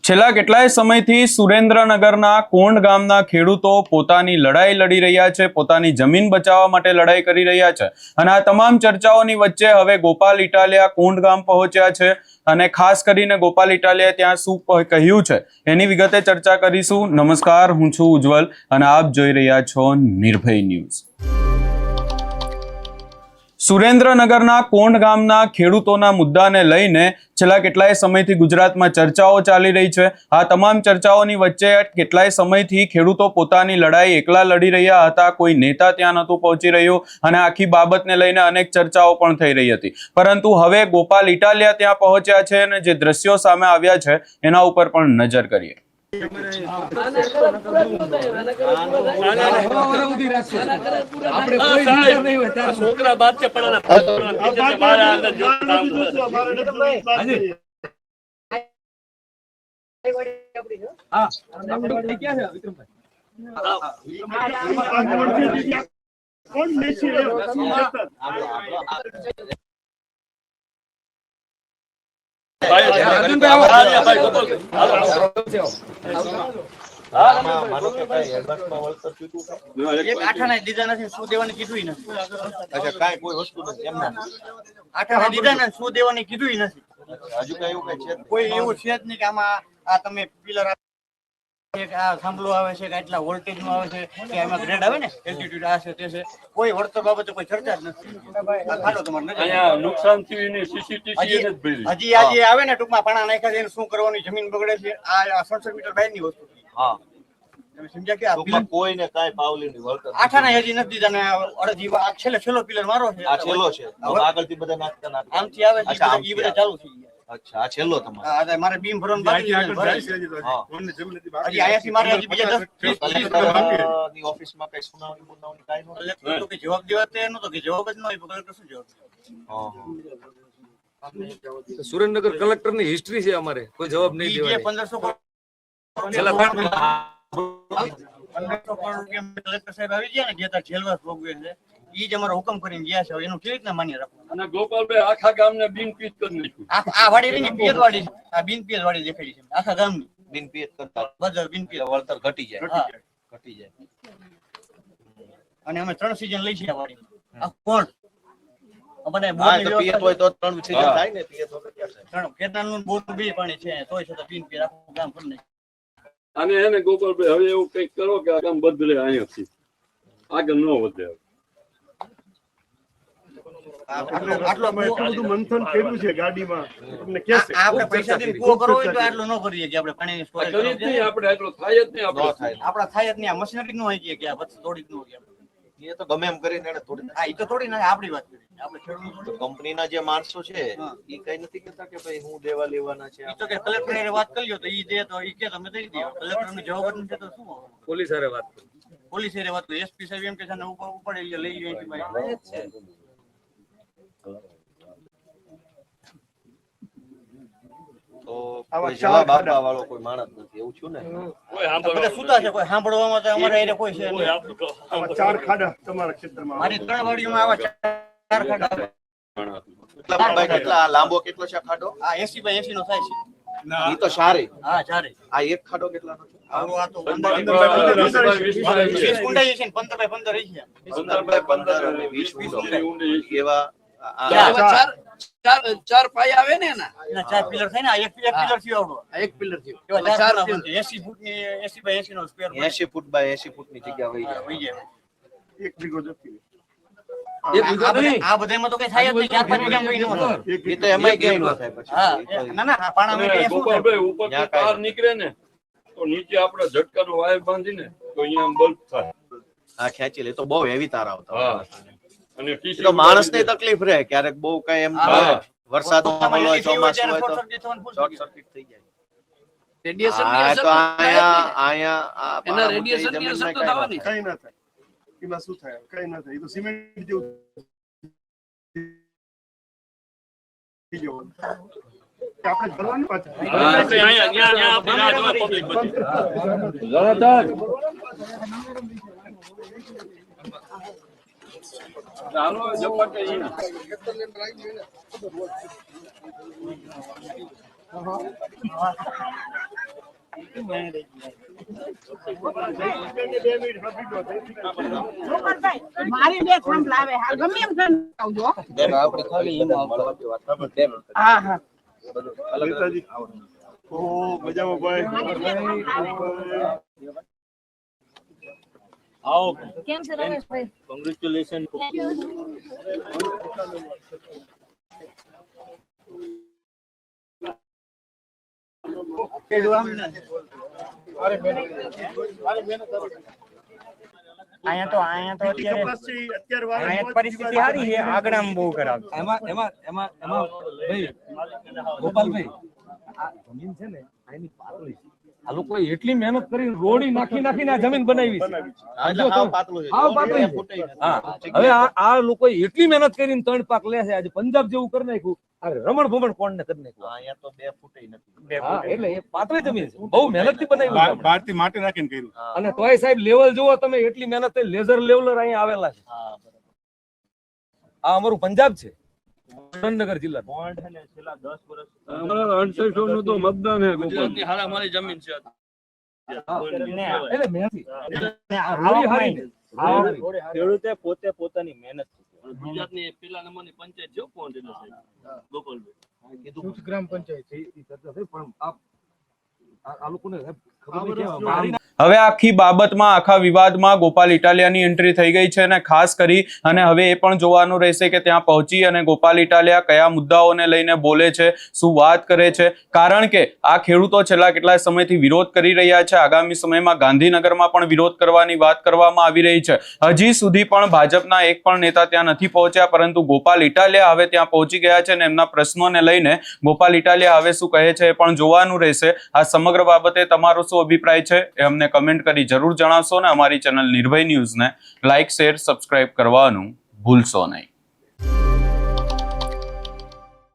છેલ્લા કેટલાય સમયથી સુરેન્દ્રનગરના કોંઢ ગામના ખેડૂતો પોતાની લડાઈ લડી રહ્યા છે, પોતાની જમીન બચાવવા માટે લડાઈ કરી રહ્યા છે અને આ તમામ ચર્ચાઓની વચ્ચે હવે ગોપાલ ઇટાલિયા કોંઢ ગામ પહોંચ્યા છે અને ખાસ કરીને ગોપાલ ઇટાલિયાએ ત્યાં શું કહ્યું છે એની વિગતે ચર્ચા કરીશું। નમસ્કાર, હું છું ઉજ્જવલ અને આપ જોઈ રહ્યા છો નિર્ભય ન્યૂઝ। સુરેન્દ્રનગરના કોંઢ ગામના ખેડૂતોના મુદ્દાને લઈને છેલ્લા કેટલાય સમયથી ગુજરાતમાં ચર્ચાઓ ચાલી રહી છે। આ તમામ ચર્ચાઓની વચ્ચે કેટલાય સમયથી ખેડૂતો પોતાની લડાઈ એકલા લડી રહ્યા હતા, કોઈ નેતા ત્યાં નહોતું પહોંચી રહ્યું અને આખી બાબતને લઈને અનેક ચર્ચાઓ પણ થઈ રહી હતી, પરંતુ હવે ગોપાલ ઇટાલિયા ત્યાં પહોંચ્યા છે અને જે દ્રશ્યો સામે આવ્યા છે એના ઉપર પણ નજર કરીએ। થાંભલો આવે છે કે આટલા વોલ્ટેજ નું આવે છે કે એમાં ગ્રેડ આવે ને એલ્ટિટ્યુડ આ છે તે છે, કોઈ વળતર બાબતે કોઈ ચર્ચા જ નથી। નુકસાન થયું ને સીસીટીવી હજી આજે આવે ને ટૂંકમાં પાણા નાખ્યા છે શું કરવાની, જમીન બગડે છે, આ 67 મીટર બહારની વસ્તુ છે। હા, તમે સમજ્યા કે આ કોઈને કાઈ પાવલીની વળતર આઠાના હજી નથી દીધા ને અડધી આ છેલ્લો પિલર મારો છે, આ છેલ્લો છે, આગળથી બધા નાખતા આમથી આવે છે એ બધા ચાલુ થઈ ગયા। અચ્છા, આ છેલ્લો તમારો? આ મારે બીમ ભરવાનું બાકી છે, હજી આયાથી મારે હજી બીજા 10 ની ઓફિસમાં કઈ સુનાવણી મુનાવણી કાઈ કલેક્ટર તો કે જવાબ દેવા તે નતો કે જવાબ જ ન આપ્યો, કલેક્ટર શું જવાબ? સુરેન્દ્રનગર કલેક્ટર ની હિસ્ટ્રી છે, અમારે કોઈ જવાબ નહીં દેવાય। 1500 કરોડ રૂપિયા કલેક્ટર સાહેબ આવી ગયા ને જે જેલવાસ ભોગવે છે ઈ જ અમારો હુકમ કરીને ગયા છે, એનું કેવી રીતના માન્ય રાખવું? અને ગોપાલભાઈ આખા ગામને બિનપીત કરી નાખ્યું। આ વાડી રહી પિયત વાડી છે, આ બિનપીત વાડી દેખાડી છે આખા ગામની બિનપીત કરતા બધા બિનપીત વળતર ઘટી જાય અને અમે 3 સીઝન લઈ છે આ વાડી આ કોણ આપણે બોરની વ્યવસ્થા હોય તો 3 સીઝન થાય ને, પિયત વગર ક્યાં થાય? ખેતરનું બોર બે પાણી છે તોય છતાં બિનપીત આખું ગામ કરી નાખ્યું। અને એને ગોપાલભાઈ હવે એવું કઈક કરો કે આ કામ બદલે અહીંયાથી આગળ ન વધે। આટલું બધું મંથન કર્યું છે ગાડીમાં, તમને કે છે આપણે પૈસા દઈને પૂરો કરવો હોય તો આટલું ન કરીએ કે આપણે પાણીની સ્ટોરેજ આપણે એટલો થાય જ નહીં, આપણા થાય જ નહીં, આ મશીનરી નો હોય કે આ પછી તોડી જ ન હોય, એ તો ગમે એમ કરીને એને તોડી હા એ તો તોડી નાખે। આપણી વાત કરી, આપણે ખેડૂતો કંપનીના જે માણસો છે એ કઈ નથી કહેતા કે ભાઈ હું દેવા લેવાના છે, ઈ તો કે કલેક્ટર હારે વાત કરી લો તો ઈ દે તો ઈ કે તમે દઈ દો, કલેક્ટર નો જવાબ જ નથી તો શું પોલીસ હારે વાત કરી, પોલીસ હારે વાત કરી, એસપી સાહેબ એમ કે છે ને ઉપાડી લઈ ગયો છે ભાઈ। તો કોઈ જવાબ આપવા વાળો કોઈ માણસ નથી, એવું છું ને? બધા સુતા છે, કોઈ સાંભળવામાં તો અમારે હારે કોઈ છે નહીં। આવા 4 ખાડા તમારા ક્ષેત્રમાં, મારી 3 વાડીઓમાં આવા 4 ખાડા। કેટલા લાંબો કેટલો છે ખાડો? આ 80 બાય 80 નો થાય છે। ઈ તો સારી। હા ચારે આ એક ખાડો કેટલાનો છે? આ તો 20 ઊંડાઈ છે ને 15 બાય 15 રહી છે, 15 બાય 15 અને 20 ઊંડાઈ એવા ચાર પાયા આવે ને એના 4 પિલર થાય ને, આ એક પિલર થયો આવડો, એક પિલર થયું, એવા 4 80 ફૂટની 80 બાય 80 નો સ્ક્વેર 80 ફૂટ બાય 80 ફૂટની જગ્યા વહી જાય। એક વીઘો જતી આ બધામાં તો કઈ થાય જ નહીં, 4-5 વીઘા કઈ ન થાય, ઈ તો એમાંય ગેમ ન થાય પછી। હા ના આ પાણા મેં શું ગોપાલભાઈ ઉપર તાર નીકળે ને તો નીચે આપણે ઝટકાનો વાયર બાંધીને તો અહીંયા બલ્બ થાય, આ ખેંચી લે તો બહુ હેવી તાર આવતા। હા, અને તો માણસને તકલીફ રહે ક્યારેક બહુ કઈ એમ વરસાદ માહોલ હોય, ચોમાસું હોય તો શોર્ટ સર્કિટ થઈ જાય, રેડિયેશન ની અસર તો આયા એના રેડિયેશન ની અસર તો થવાની કઈ ના થાય, એમાં શું થાય? કઈ ના થાય, એ તો સિમેન્ટ જેવું થઈ ગયું। આપણે ભરવાની વાત મારી બે થાંભલા આવે હા ગમે એમ કરીને આવજો હા હા નેતાજી ઓહો મજામાં ભાઈ આવો કેમ છે રમેશભાઈ કોંગ્રેચ્યુલેશન અહીંયા તો અત્યારે પરિસ્થિતિ સારી છે આગળ આમ બહુ ખરાબ એમાં ભાઈ ગોપાલભાઈ આ જમીન છે ને આની પાતળી છે. આ લોકોએ એટલી મહેનત કરી રોડી નાખીને આ જમીન બનાવી છે. હાવ પાતળી છે. હા હવે આ લોકોએ એટલી મહેનત કરીને 3 પાક લે છે. આજે પંજાબ જેવું કરી નાખ્યું. આ રમણ ભમણ કોણ ને કરી નાખ્યું. અહીંયા તો 2 ફૂટ નથી. હા એટલે એ પાતળી જમીન છે. બહુ મહેનતથી બનાવી છે. બહારથી માટી નાખીને કર્યું અને તોય સાહેબ લેવલ જુઓ તમે, એટલી મહેનત લેઝર લેવલર અહીંયા આવેલા છે. આ અમારું પંજાબ છે, સુરેન્દ્રનગર જિલ્લા. છેલ્લા 10 વર્ષ અમારા 68 નું તો મતદાન છે. ગુજરાતની હારા મારી જમીન છે એટલે મહેનતી. ખેડૂતે પોતે પોતાની મહેનત ગુજરાતની પેલા નંબરની પંચાયત છે કોણ ગોપાલભાઈ ગ્રામ પંચાયત છે એ ચર્ચા થઈ, પણ આ લોકોને ખબર નહીં. હવે આખી બાબતમાં આખા વિવાદમાં ગોપાલ ઇટાલિયાની એન્ટ્રી થઈ ગઈ છે અને ખાસ કરી અને હવે એ પણ જોવાનું રહેશે કે ત્યાં પહોંચી અને ગોપાલ ઇટાલિયા કયા મુદ્દાઓને લઈને બોલે છે, શું વાત કરે છે. કારણ કે આ ખેડૂતો છેલ્લા કેટલાય સમયથી વિરોધ કરી રહ્યા છે. આગામી સમયમાં ગાંધીનગરમાં પણ વિરોધ કરવાની વાત કરવામાં આવી રહી છે. હજી સુધી પણ ભાજપના એક પણ નેતા ત્યાં નથી પહોંચ્યા, પરંતુ ગોપાલ ઇટાલિયા હવે ત્યાં પહોંચી ગયા છે અને એમના પ્રશ્નોને લઈને ગોપાલ ઇટાલિયા હવે શું કહે છે એ પણ જોવાનું રહેશે. આ સમગ્ર બાબતે તમારો શું અભિપ્રાય છે એ અમને કમેન્ટ કરી જરૂર જણાવશો ને અમારી ચેનલ નિર્ભય ન્યૂઝને લાઇક, શેર, સબસ્ક્રાઇબ કરવાનું ભૂલશો નહીં.